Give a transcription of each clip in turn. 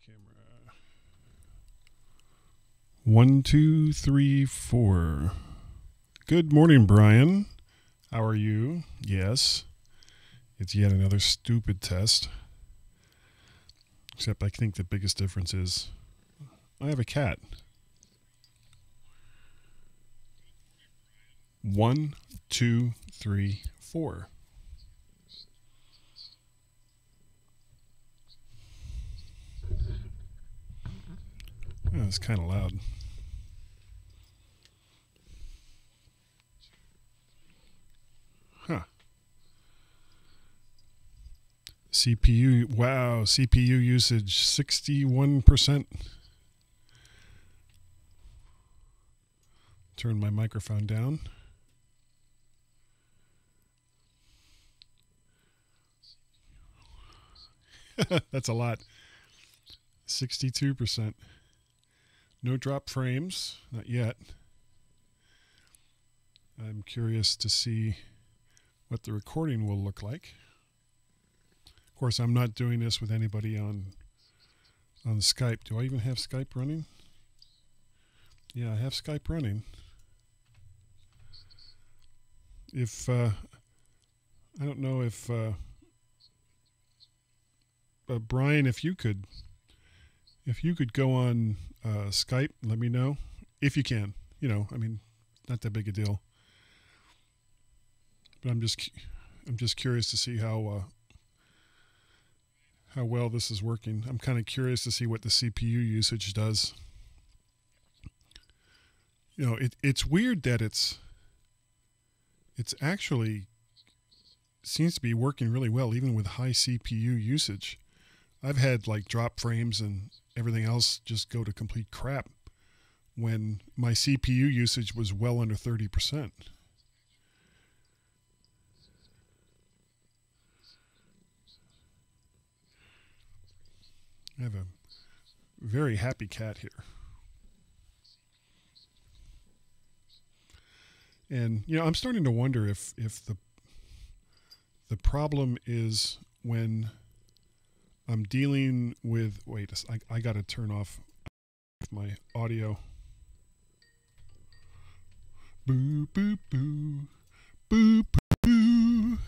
camera. 1, 2, 3, 4. Good morning, Brian. How are you? Yes. It's yet another stupid test. Except I think the biggest difference is I have a cat. 1, 2, 3, 4. Oh, it's kind of loud. Huh. CPU, wow, CPU usage 61%. Turn my microphone down. That's a lot. 62%. No drop frames, not yet. I'm curious to see what the recording will look like. Of course, I'm not doing this with anybody on Skype. Do I even have Skype running? Yeah, I have Skype running. If I don't know if Brian, if you could go on Skype, let me know if you can. You know, I mean, not that big a deal. But I'm just curious to see how well this is working. I'm kind of curious to see what the CPU usage does. You know, it's weird that it's actually seems to be working really well, even with high CPU usage. I've had like drop frames and everything else just go to complete crap when my CPU usage was well under 30%. I have a very happy cat here. And, you know, I'm starting to wonder if the problem is when I'm dealing with, wait, I got to turn off my audio. Boo, boo, boo, boo, boo.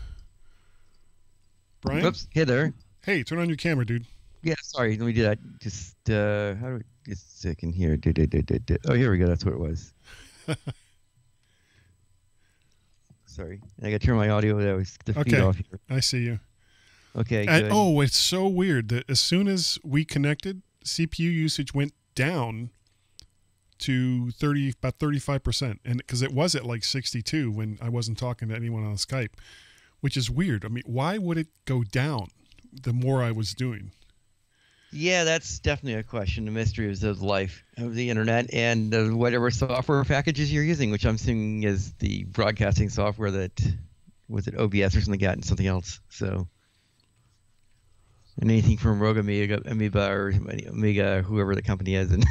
Brian? Whoops, hey there. Hey, turn on your camera, dude. Yeah, sorry, let me do that. Just, how do we get a second here? Oh, here we go, that's what it was. Sorry, I got to turn my audio, that was the feed off here. I see you. Okay, and, good. oh, it's so weird that as soon as we connected, CPU usage went down to about 35%, and because it was at like 62 when I wasn't talking to anyone on Skype, which is weird. I mean, why would it go down the more I was doing? Yeah, that's definitely a question. The mysteries of life of the internet and whatever software packages you're using, which I'm assuming is the broadcasting software that was it OBS or something like that, and something else. So, and anything from Rogue Amoeba or Omega, whoever the company is, and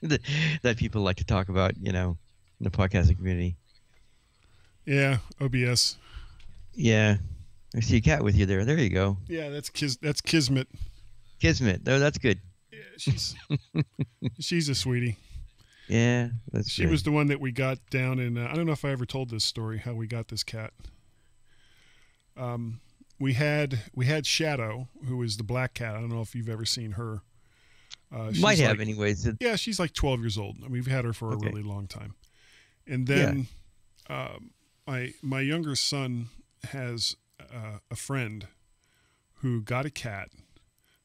that people like to talk about, you know, in the podcasting community. Yeah, OBS. Yeah, I see a cat with you there. There you go. Yeah, that's Kismet. Kismet. Oh, that's good. Yeah, she's a sweetie. Yeah, that's she good. was the one that we got down in. I don't know if I ever told this story how we got this cat. We had Shadow, who is the black cat. I don't know if you've ever seen her. Might have, anyways. Yeah, she's like 12 years old. I mean, we've had her for a really long time. And then my younger son has a friend who got a cat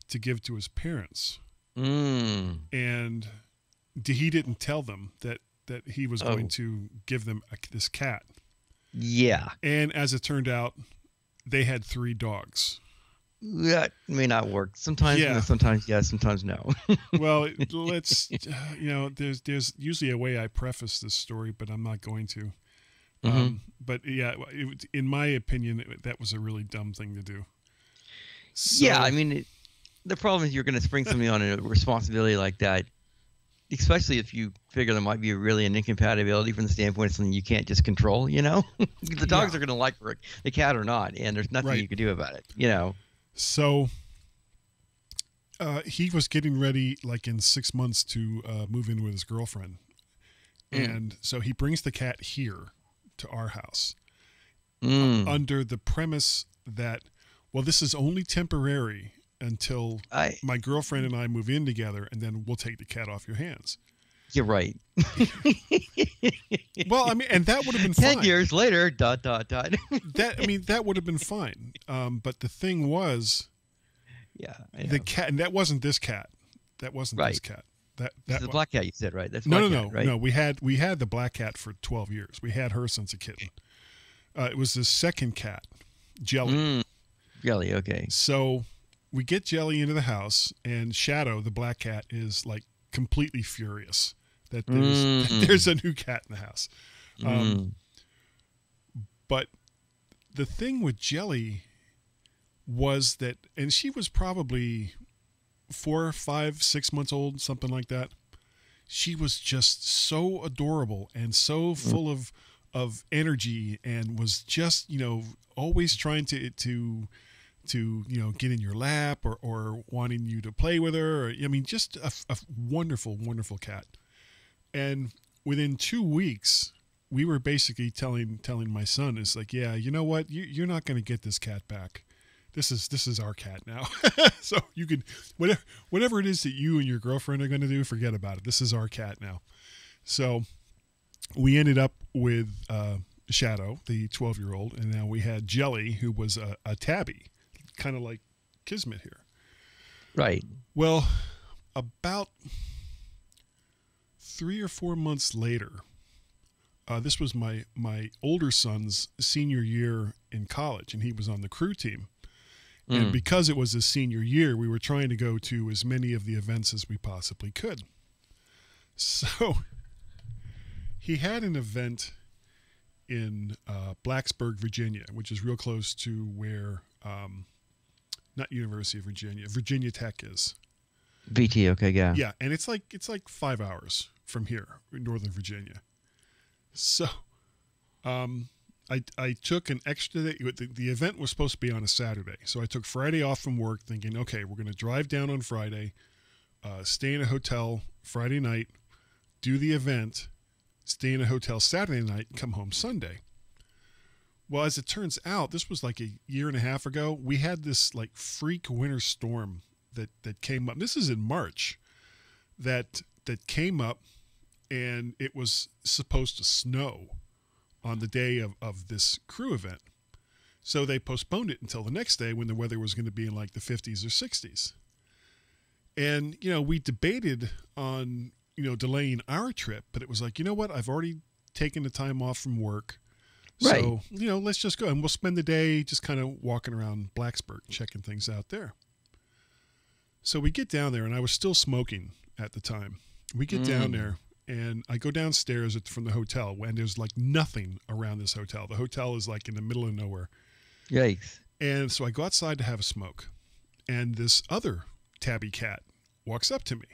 to give to his parents. And he didn't tell them that he was going to give them this cat. Yeah. And as it turned out, they had 3 dogs. That may not work. Sometimes, sometimes yes, sometimes no. Well, let's, you know, there's usually a way I preface this story, but I'm not going to. But yeah, in my opinion, that was a really dumb thing to do. So, yeah, I mean, the problem is you're going to spring somebody on a responsibility like that, especially if you figure there might be really an incompatibility from the standpoint of something you can't just control, you know? The dogs are going to like the cat or not, and there's nothing you can do about it, you know? So He was getting ready, like in 6 months, to move in with his girlfriend, and so he brings the cat here to our house under the premise that, well, this is only temporary until my girlfriend and I move in together, and then we'll take the cat off your hands. You're right. Well, I mean, and that would have been 10 fine. Years later, ... That would have been fine. But the thing was, the cat, and that wasn't this cat. That wasn't this cat. That the black cat you said, right? That's no, right? No. We had the black cat for 12 years. We had her since a kitten. It was the second cat, Jelly. Jelly, okay. So we get Jelly into the house, and Shadow, the black cat, is like completely furious that there's a new cat in the house. But the thing with Jelly was that, and she was probably 4, 5, 6 months old, something like that. She was just so adorable and so full of energy, and was just, always trying to get in your lap or wanting you to play with her. I mean, just a wonderful, wonderful cat. And within 2 weeks, we were basically telling my son, it's like, yeah, you know what? You're not going to get this cat back. This is our cat now. So you can, whatever it is that you and your girlfriend are going to do, forget about it. This is our cat now. So we ended up with Shadow, the 12-year-old, and now we had Jelly, who was a tabby, kind of like Kismet here. Right. Well, about 3 or 4 months later, this was my older son's senior year in college, and he was on the crew team. And because it was his senior year, we were trying to go to as many of the events as we possibly could. So he had an event in Blacksburg, Virginia, which is real close to where, not University of Virginia, Virginia Tech is. VT, okay, yeah. Yeah, and it's like 5 hours from here in Northern Virginia. So I took an extra day. The event was supposed to be on a Saturday. So I took Friday off from work thinking, okay, we're going to drive down on Friday, stay in a hotel Friday night, do the event, stay in a hotel Saturday night, and come home Sunday. Well, as it turns out, this was like a year and a half ago. We had this like freak winter storm that came up. This is in March that came up, and it was supposed to snow on the day of this crew event. So they postponed it until the next day when the weather was going to be in like the 50s or 60s. And, we debated on, delaying our trip, but it was like, you know what? I've already taken the time off from work. Right. So, let's just go, and we'll spend the day just kind of walking around Blacksburg, checking things out there. So we get down there, and I was still smoking at the time. We get down there, and I go downstairs from the hotel, and there's like nothing around this hotel. The hotel is like in the middle of nowhere. Yikes. And so I go outside to have a smoke, and this other tabby cat walks up to me,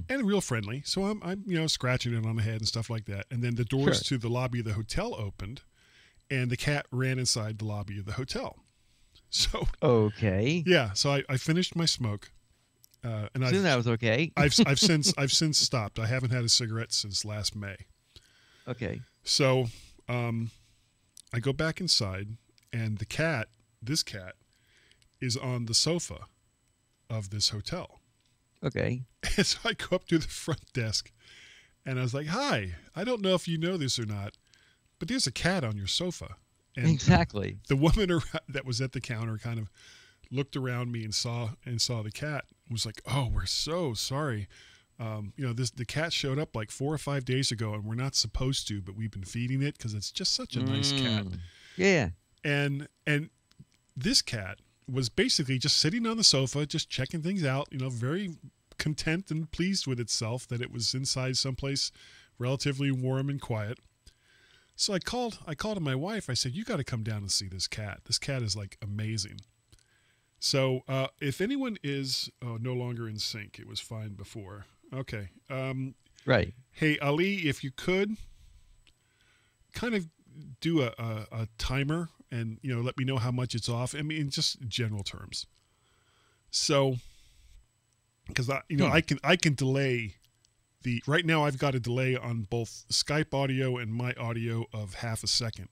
and real friendly. So I'm scratching it on the head and stuff like that. And then the doors to the lobby of the hotel opened, and the cat ran inside the lobby of the hotel. So okay, yeah. So I finished my smoke, and that was okay. I've since stopped. I haven't had a cigarette since last May. Okay. So I go back inside, and this cat, is on the sofa of this hotel. Okay. And so I go up to the front desk, and I was like, "Hi, I don't know if you know this or not, but there's a cat on your sofa." And exactly. The woman that was at the counter kind of looked around me and saw the cat. Was like, "Oh, we're so sorry. The cat showed up like 4 or 5 days ago, and we're not supposed to, but we've been feeding it because it's just such a nice cat." Yeah. And this cat was basically just sitting on the sofa, just checking things out, very content and pleased with itself that it was inside someplace relatively warm and quiet. So I called to my wife. I said, "You got to come down and see this cat. This cat is like amazing." So if anyone is no longer in sync, it was fine before. Okay. Right. Hey, Ali, if you could kind of do a timer and, let me know how much it's off. I mean, in just general terms. So because I can delay right now. I've got a delay on both Skype audio and my audio of half a second,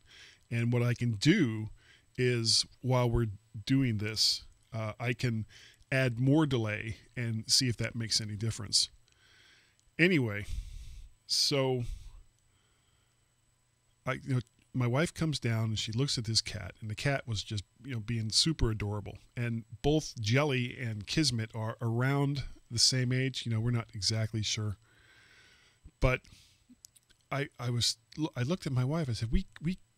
and what I can do is while we're doing this, I can add more delay and see if that makes any difference. Anyway, so my wife comes down and she looks at this cat, and the cat was just being super adorable. And both Jelly and Kismet are around the same age. We're not exactly sure, but I looked at my wife. I said, we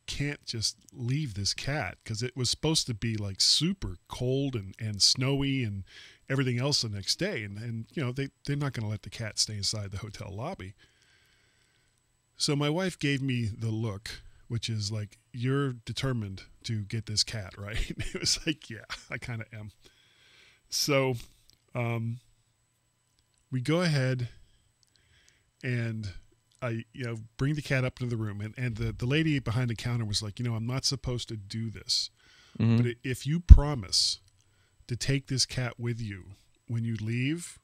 can't just leave this cat, because it was supposed to be like super cold and snowy and everything else the next day, and they're not going to let the cat stay inside the hotel lobby. So my wife gave me the look, which is like, you're determined to get this cat, right? It was like, yeah, I kind of am. So we go ahead and I bring the cat up to the room, and the lady behind the counter was like, I'm not supposed to do this, but if you promise to take this cat with you when you leave,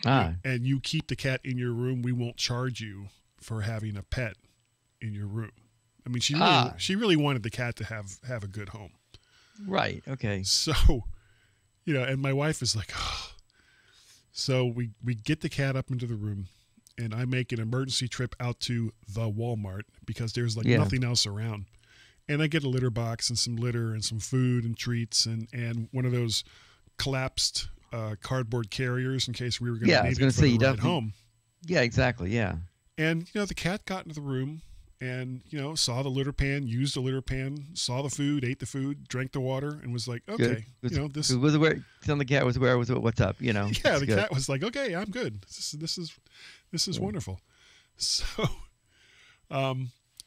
and you keep the cat in your room, we won't charge you for having a pet in your room. I mean, she really wanted the cat to have a good home. Right. Okay. So, and my wife is like, oh. So we get the cat up into the room, and I make an emergency trip out to the Walmart, because there's nothing else around. And I get a litter box and some litter and some food and treats and one of those collapsed cardboard carriers in case we were going to need it for the ride home. Yeah, exactly. Yeah. And, the cat got into the room and, saw the litter pan, used the litter pan, saw the food, ate the food, drank the water, and was like, okay, this was aware. The cat was aware of what's up, Yeah, the cat was like, okay, I'm good. This is wonderful. So,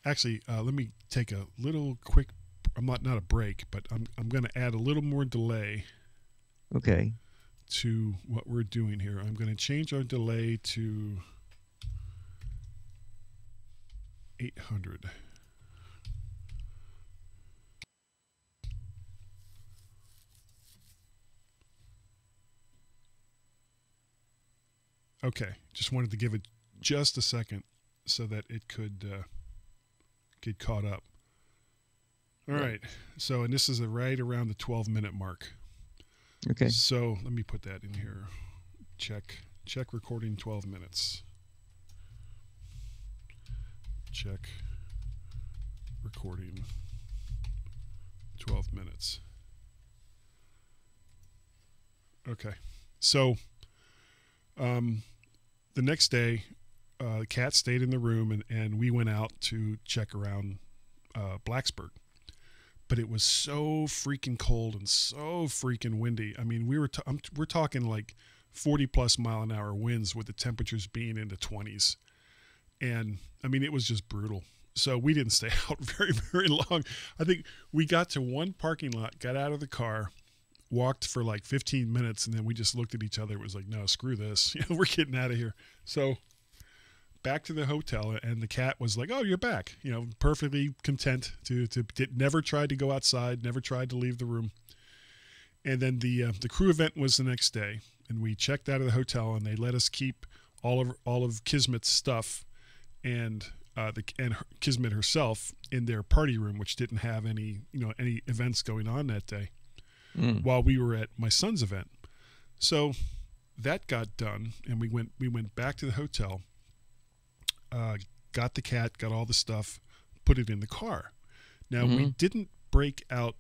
actually, let me take a little quick, not a break, but I'm going to add a little more delay. Okay. To what we're doing here. I'm going to change our delay to 800. Okay, just wanted to give it just a second so that it could get caught up. All right, so, and this is right around the 12-minute mark. Okay. So let me put that in here. Check recording 12 minutes. Check recording 12 minutes. Okay. So the next day, the cat stayed in the room, and we went out to check around Blacksburg. But it was so freaking cold and so freaking windy. I mean, we're talking like 40 plus mile an hour winds with the temperatures being in the 20s. And I mean, it was just brutal. So we didn't stay out very, very long. I think we got to one parking lot, got out of the car, walked for like 15 minutes, and then we just looked at each other. It was like, no, screw this. We're getting out of here. So back to the hotel, and the cat was like, oh, you're back. Perfectly content to never tried to go outside, never tried to leave the room. And then the crew event was the next day, and we checked out of the hotel, and they let us keep all of Kismet's stuff and Kismet herself in their party room, which didn't have any events going on that day, while we were at my son's event. So that got done, and we went back to the hotel. Got the cat, got all the stuff, put it in the car. Now, we didn't break out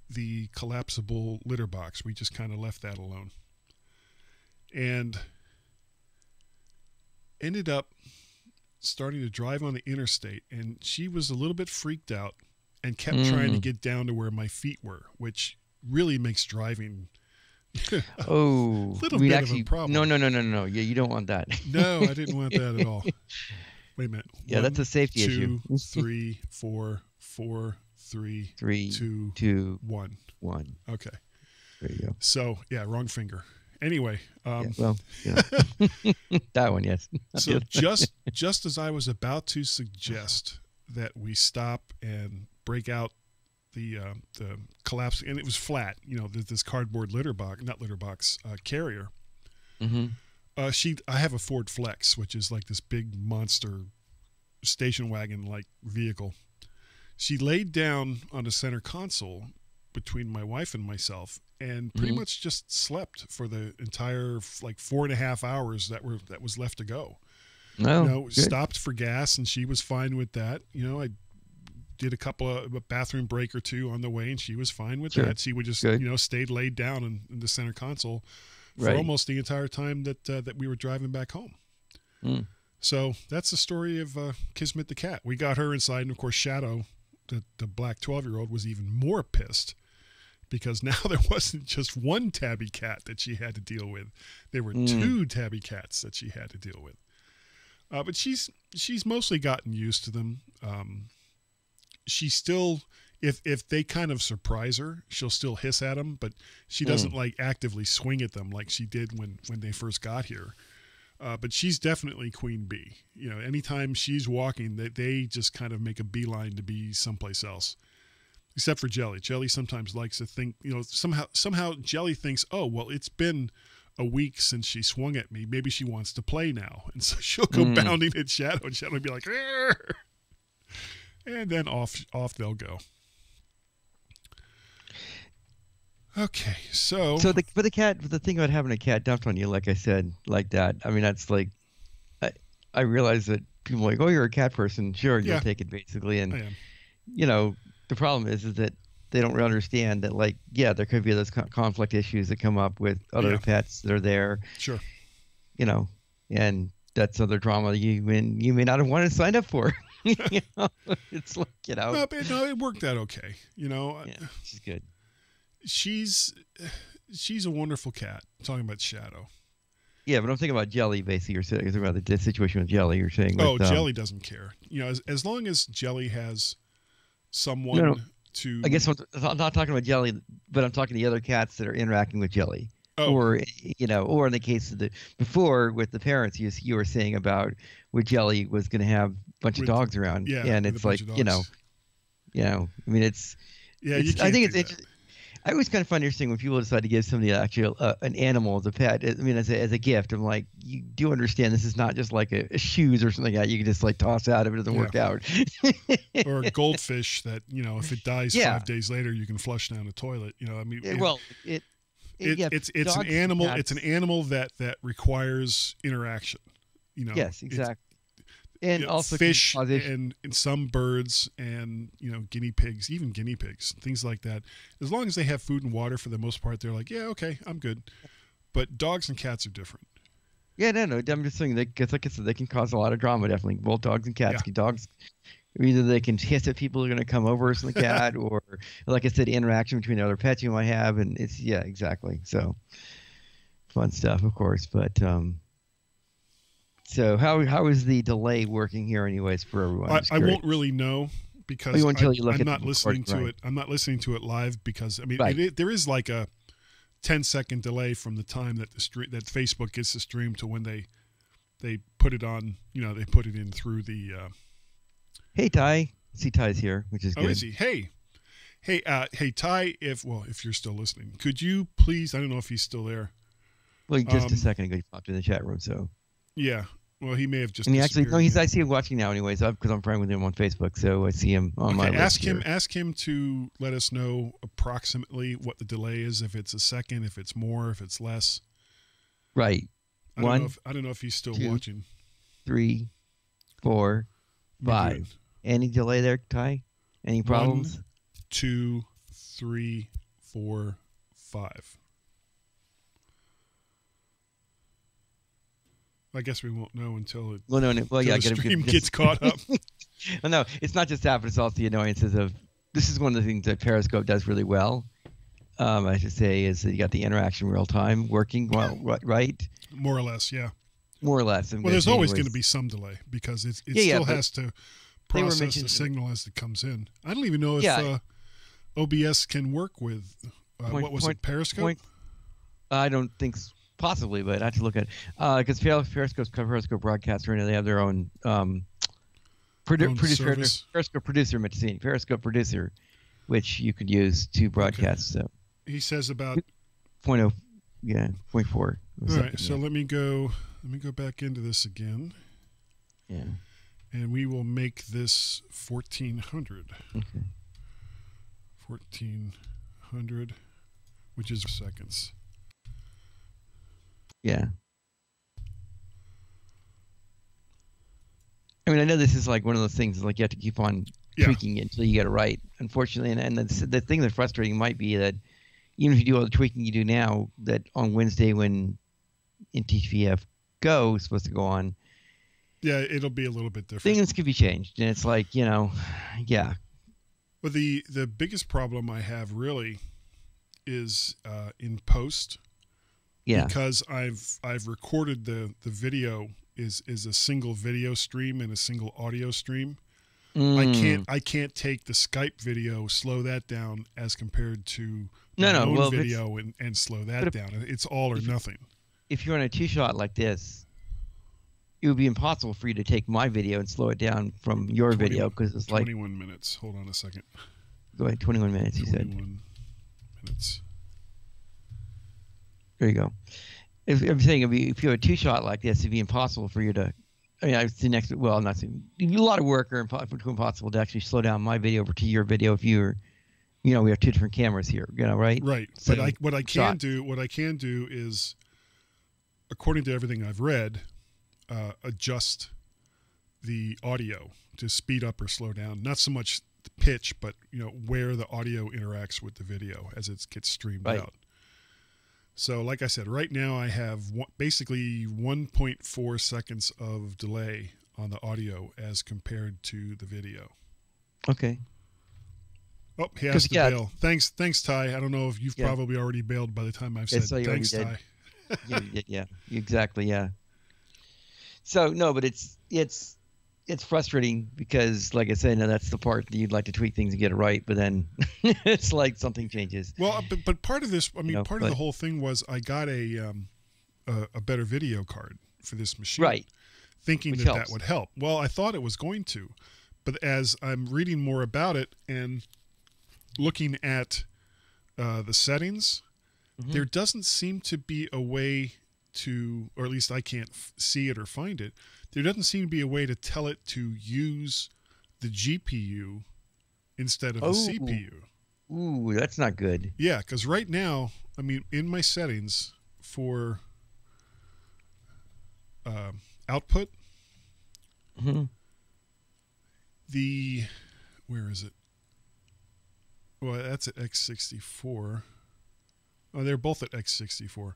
the collapsible litter box. We just kind of left that alone. And ended up starting to drive on the interstate, and she was a little bit freaked out and kept trying to get down to where my feet were, which really makes driving a little bit of a problem. No. Yeah, you don't want that. No, I didn't want that at all. Wait a minute. Yeah, that's a safety issue. 2, 3, 4, 4, 3, 2, 1. Okay. There you go. So, yeah, wrong finger. Anyway. That one, yes. So just as I was about to suggest that we stop and break out the collapse, and it was flat, this cardboard carrier. Mm-hmm. I have a Ford Flex, which is like this big monster station wagon like vehicle. She laid down on the center console between my wife and myself, and pretty much just slept for the entire like 4.5 hours that was left to go. No, stopped for gas, and she was fine with that. I did a bathroom break or two on the way, and she was fine with that. She would just stayed laid down in the center console for almost the entire time that we were driving back home. So that's the story of Kismet the cat. We got her inside, and of course Shadow, the black 12-year-old, was even more pissed because now there wasn't just one tabby cat that she had to deal with. There were two tabby cats that she had to deal with. But she's mostly gotten used to them. She still, if they kind of surprise her, she'll still hiss at them, but she doesn't like actively swing at them like she did when they first got here. But she's definitely queen bee. Anytime she's walking, they just kind of make a beeline to be someplace else. Except for Jelly. Jelly sometimes likes to think, somehow Jelly thinks, oh, well, it's been a week since she swung at me. Maybe she wants to play now. And so she'll go bounding at Shadow, and Shadow will be like, arr! And then off they'll go. Okay, so the thing about having a cat dumped on you, like I said, like that, I mean, that's like, I realize that people are like, oh, you're a cat person. Sure, you'll take it basically. And, the problem is that they don't really understand that, like, there could be those conflict issues that come up with other pets that are there. Sure. And that's other drama you may not have wanted to sign up for. It's like, No, but no, it worked out okay. She's good. She's a wonderful cat. I'm talking about Shadow. Yeah, but I'm thinking about Jelly, basically. You're talking about the situation with Jelly. You're saying, Jelly doesn't care. As long as Jelly has someone to. I guess I'm not talking about Jelly, but I'm talking to the other cats that are interacting with Jelly. Oh. Or in the case of before with the parents, you were saying about where Jelly was going to have a bunch of dogs around, and it's like I mean it's. Yeah, you can't I think do it's. I always kind of find interesting when people decide to give somebody actually an animal as a pet. I mean, as a gift. I'm like, you do understand this is not just like a shoes or something like that. You can just like toss out if it doesn't work out. Or a goldfish that if it dies 5 days later, you can flush down the toilet. I mean, it's an animal. It's an animal that requires interaction. Yes, exactly. And also fish and some birds and guinea pigs, even guinea pigs, things like that. As long as they have food and water, for the most part, they're like, yeah, okay, I'm good. But dogs and cats are different. Yeah, no. I'm just saying like I said, they can cause a lot of drama. Definitely, both dogs and cats. Dogs, either they can hiss at people who are going to come over as the cat, or like I said, interaction between the other pets you might have, and it's exactly. So fun stuff, of course, but. So how is the delay working here, anyways, for everyone? I won't really know because I'm not listening to it. I'm not listening to it live because I mean there is like a 10-second delay from the time that that Facebook gets the stream to when they put it on. They put it in through the. Hey Ty, see Ty's here, which is good. Oh, is he? Hey, Ty. If you're still listening, could you please? I don't know if he's still there. Well, just a second ago, he popped in the chat room, so. Yeah. Well, he may have just. And he actually I see him watching now, anyways, because I'm friends with him on Facebook, so I see him on my list. Ask him to let us know approximately what the delay is. If it's a second, if it's more, if it's less. Right. I don't know if he's still watching. 3, 4, 5. Any delay there, Ty? Any problems? 1, 2, 3, 4, 5. I guess we won't know until the stream gets caught up. Well, no, it's not just that, but it's also the annoyances of. This is one of the things that Periscope does really well. I should say is that you got the interaction real time working well, right? More or less, yeah. More or less. Well, there's always going to be some delay because it still has to process the signal as it comes in. I don't even know if OBS can work with Periscope? I don't think so. Possibly, but I have to look at it because Periscope broadcaster, and they have their own Periscope producer, Periscope producer, which you could use to broadcast. Okay. So he says about 0.4. All right, so let me go back into this again. Yeah. And we will make this 1400. Okay. 1400, which is seconds. Yeah. I mean, I know this is like one of those things, like you have to keep on tweaking it until you get it right, unfortunately. And the thing that's frustrating might be that even if you do all the tweaking you do now, that on Wednesday when NTVF Go is supposed to go on, yeah, it'll be a little bit different. Things could be changed, and it's like, yeah. Well, the biggest problem I have really is in post. Yeah. Because I've recorded the video is a single video stream and a single audio stream. I can't take the Skype video, slow that down as compared to my own video and slow that down. It's all or nothing. If you're on a two-shot like this, it would be impossible for you to take my video and slow it down from your video because it's 21 minutes. Hold on a second. Go ahead, 21 minutes, you said. 21 minutes. There you go. If I'm saying if you have a two-shot like this, it'd be impossible for you to. I mean, I see next. Well, I'm not saying it'd be a lot of work or impossible to actually slow down my video over to your video if you're. We have two different cameras here. Right? Right. But what I can do is, according to everything I've read, adjust the audio to speed up or slow down. Not so much the pitch, but where the audio interacts with the video as it gets streamed out. So, like I said, right now I have basically 1.4 seconds of delay on the audio as compared to the video. Okay. Oh, he has to bail. Thanks, Ty. I don't know if you've probably already bailed by the time I've said thanks, Ty. Yeah, exactly. Yeah. So no, but it's frustrating because, like I said, that's the part that you'd like to tweak things and get it right, but then it's like something changes. Well, but part of this, part of the whole thing was I got a better video card for this machine, right? Thinking that would help. Well, I thought it was going to, but as I'm reading more about it and looking at the settings, there doesn't seem to be a way to, or at least I can't see it or find it. There doesn't seem to be a way to tell it to use the GPU instead of the CPU. Ooh, that's not good. Yeah, because right now, in my settings for output, where is it? Well, that's at x64. Oh, they're both at x64.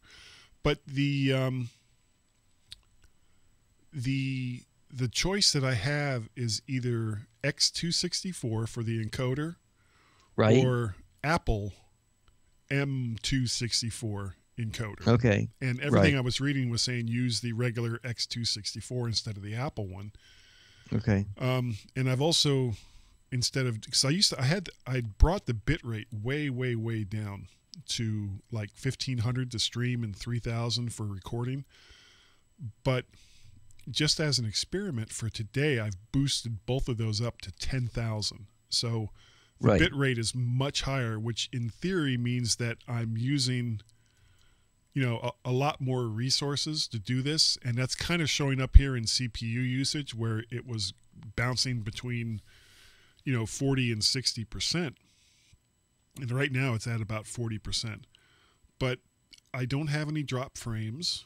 But the choice that I have is either X264 for the encoder, right, or Apple M264 encoder. Okay. And everything I was reading was saying use the regular X264 instead of the Apple one. Okay. And I've also, instead of, because I brought the bit rate way down to like 1500 to stream and 3000 for recording, but just as an experiment for today, I've boosted both of those up to 10,000. So the bit rate is much higher, which in theory means that I'm using, a lot more resources to do this. And that's kind of showing up here in CPU usage, where it was bouncing between, 40 and 60%. And right now it's at about 40%. But I don't have any drop frames.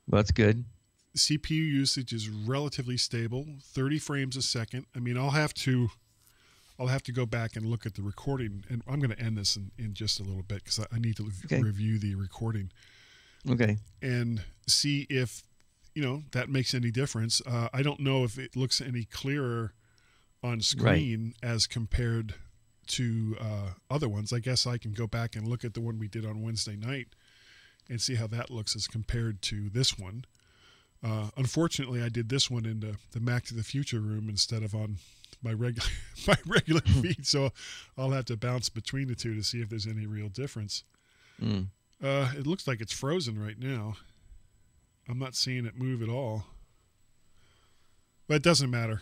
Well, that's good. CPU usage is relatively stable, 30 frames a second. I'll have to go back and look at the recording, and I'm going to end this in just a little bit because I need to review the recording. Okay. And see if, that makes any difference. I don't know if it looks any clearer on screen as compared to other ones. I guess I can go back and look at the one we did on Wednesday night and see how that looks as compared to this one. Unfortunately, I did this one in the Mac to the Future room instead of on my regular feed, so I'll have to bounce between the two to see if there's any real difference. It looks like it's frozen right now. I'm not seeing it move at all. But it doesn't matter.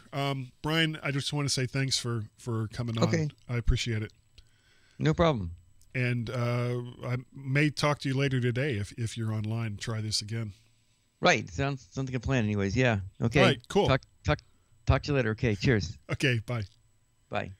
Brian, I just want to say thanks for coming on. I appreciate it. No problem. And I may talk to you later today if you're online. Try this again. Right. Sounds like a plan. Anyways, yeah. Okay. All right. Cool. Talk to you later. Okay. Cheers. Okay. Bye. Bye.